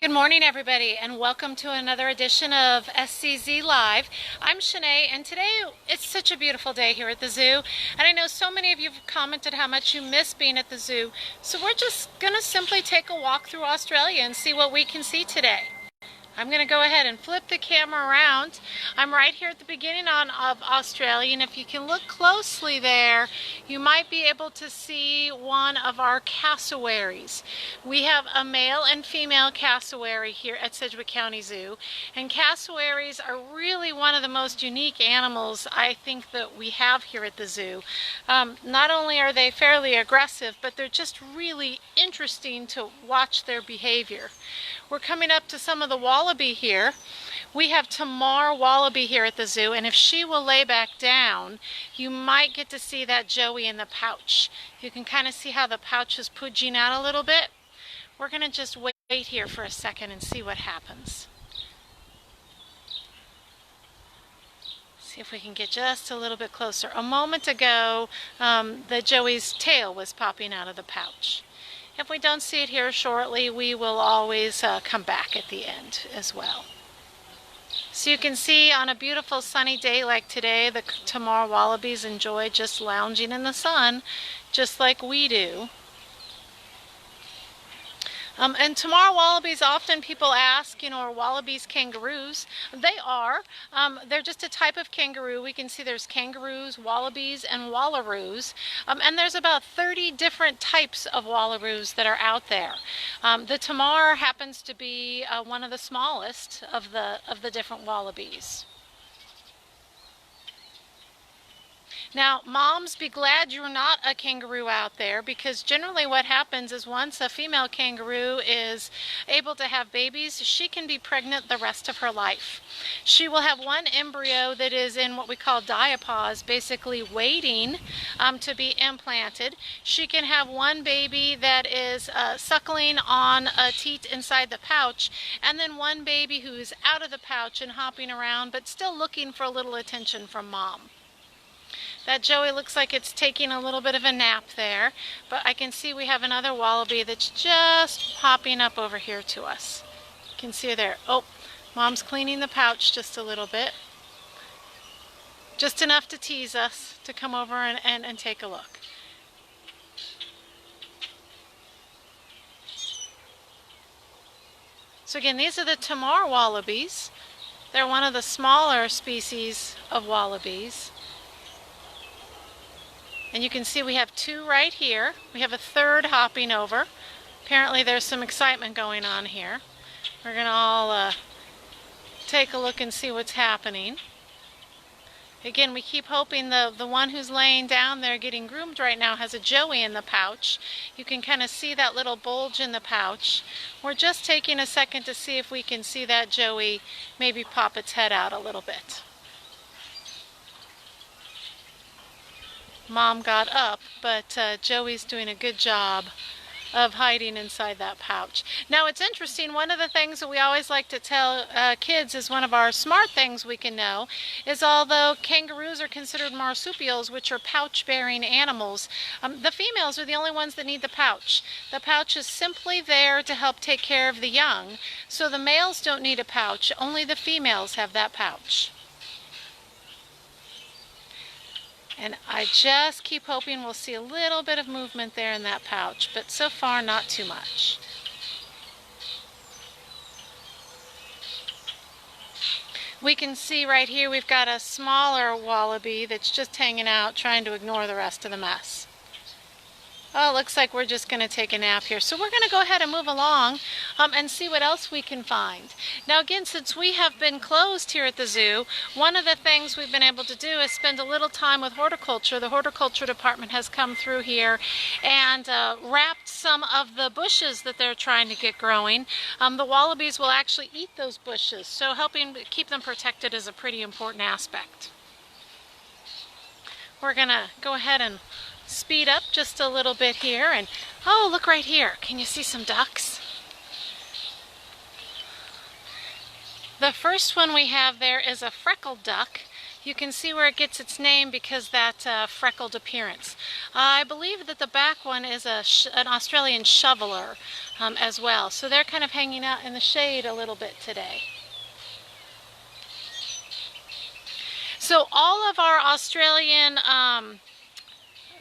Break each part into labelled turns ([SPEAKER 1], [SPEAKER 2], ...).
[SPEAKER 1] Good morning, everybody, and welcome to another edition of SCZ Live. I'm Shanae, and today it's such a beautiful day here at the zoo, and I know so many of you have commented how much you miss being at the zoo, so we're just going to simply take a walk through Australia and see what we can see today. I'm going to go ahead and flip the camera around. I'm right here at the beginning of Australia, and if you can look closely there, you might be able to see one of our cassowaries. We have a male and female cassowary here at Sedgwick County Zoo, and cassowaries are really one of the most unique animals I think that we have here at the zoo. Not only are they fairly aggressive, but they're just really interesting to watch their behavior. We're coming up to some of the wallaby here. We have Tamar wallaby here at the zoo, and if she will lay back down, you might get to see that Joey in the pouch. You can kind of see how the pouch is pudging out a little bit. We're going to just wait here for a second and see what happens. See if we can get just a little bit closer. A moment ago, the Joey's tail was popping out of the pouch. If we don't see it here shortly, we will always come back at the end as well. So you can see on a beautiful sunny day like today, the Tamar wallabies enjoy just lounging in the sun, just like we do. And Tamar wallabies, often people ask, are wallabies kangaroos? They are. They're just a type of kangaroo. We can see there's kangaroos, wallabies, and wallaroos. And there's about 30 different types of wallaroos that are out there. The Tamar happens to be one of the smallest of the different wallabies. Now, moms, be glad you're not a kangaroo out there, because generally what happens is once a female kangaroo is able to have babies, she can be pregnant the rest of her life. She will have one embryo that is in what we call diapause, basically waiting to be implanted. She can have one baby that is suckling on a teat inside the pouch, and then one baby who is out of the pouch and hopping around, but still looking for a little attention from mom. That Joey looks like it's taking a little bit of a nap there, but I can see we have another wallaby that's just popping up over here to us. You can see her there. Oh, mom's cleaning the pouch just a little bit. Just enough to tease us to come over and take a look. So again, these are the Tamar wallabies. They're one of the smaller species of wallabies. And you can see we have two right here. We have a third hopping over. Apparently there's some excitement going on here. We're going to all take a look and see what's happening. Again, we keep hoping the one who's laying down there getting groomed right now has a Joey in the pouch. You can kind of see that little bulge in the pouch. We're just taking a second to see if we can see that Joey maybe pop its head out a little bit. Mom got up, but Joey's doing a good job of hiding inside that pouch. Now it's interesting, one of the things that we always like to tell kids is one of our smart things we can know is although kangaroos are considered marsupials, which are pouch-bearing animals, the females are the only ones that need the pouch. The pouch is simply there to help take care of the young, so the males don't need a pouch, only the females have that pouch. And I just keep hoping we'll see a little bit of movement there in that pouch, but so far not too much. We can see right here we've got a smaller wallaby that's just hanging out trying to ignore the rest of the mess. Oh, it looks like we're just going to take a nap here. So we're going to go ahead and move along and see what else we can find. Now again, since we have been closed here at the zoo, one of the things we've been able to do is spend a little time with horticulture. The horticulture department has come through here and wrapped some of the bushes that they're trying to get growing. The wallabies will actually eat those bushes, so helping keep them protected is a pretty important aspect. We're going to go ahead and speed up just a little bit here, and oh, look right here. Can you see some ducks? The first one we have there is a freckled duck. You can see where it gets its name because that freckled appearance. I believe that the back one is an Australian shoveler as well. So they're kind of hanging out in the shade a little bit today. So all of our Australian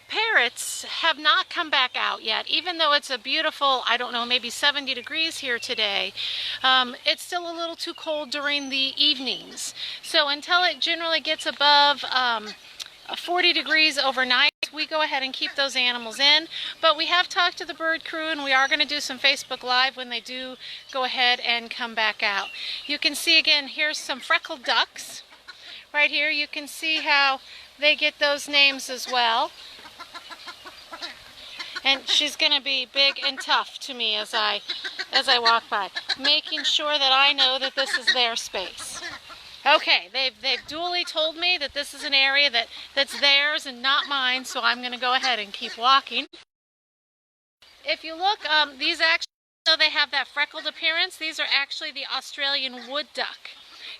[SPEAKER 1] parrots have not come back out yet. Even though it's a beautiful, I don't know, maybe 70 degrees here today, it's still a little too cold during the evenings. So until it generally gets above 40 degrees overnight, we go ahead and keep those animals in. But we have talked to the bird crew, and we are going to do some Facebook Live when they do go ahead and come back out. You can see again, here's some freckled ducks. Right here you can see how they get those names as well. And she's going to be big and tough to me as I walk by, making sure that I know that this is their space. Okay, they've duly told me that this is an area that's theirs and not mine, so I'm going to go ahead and keep walking. If you look, these actually, so they have that freckled appearance. These are actually the Australian wood duck.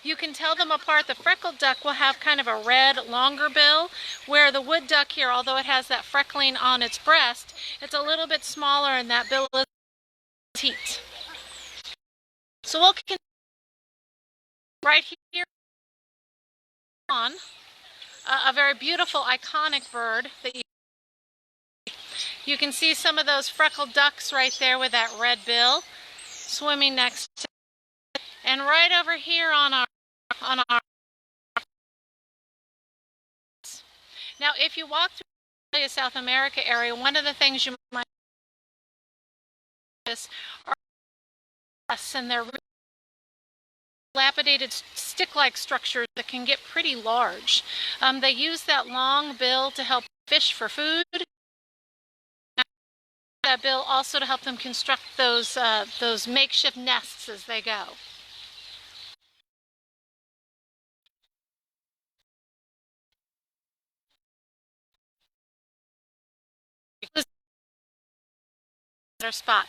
[SPEAKER 1] You can tell them apart. The freckled duck will have kind of a red, longer bill, where the wood duck here, although it has that freckling on its breast, it's a little bit smaller and that bill is petite. So we'll continue right here on a very beautiful, iconic bird that you can see some of those freckled ducks right there with that red bill swimming next to it. And right over here on our now, if you walk through the South America area, one of the things you might notice are and they're dilapidated stick-like structures that can get pretty large. They use that long bill to help fish for food. That bill also to help them construct those makeshift nests as they go. Their spot.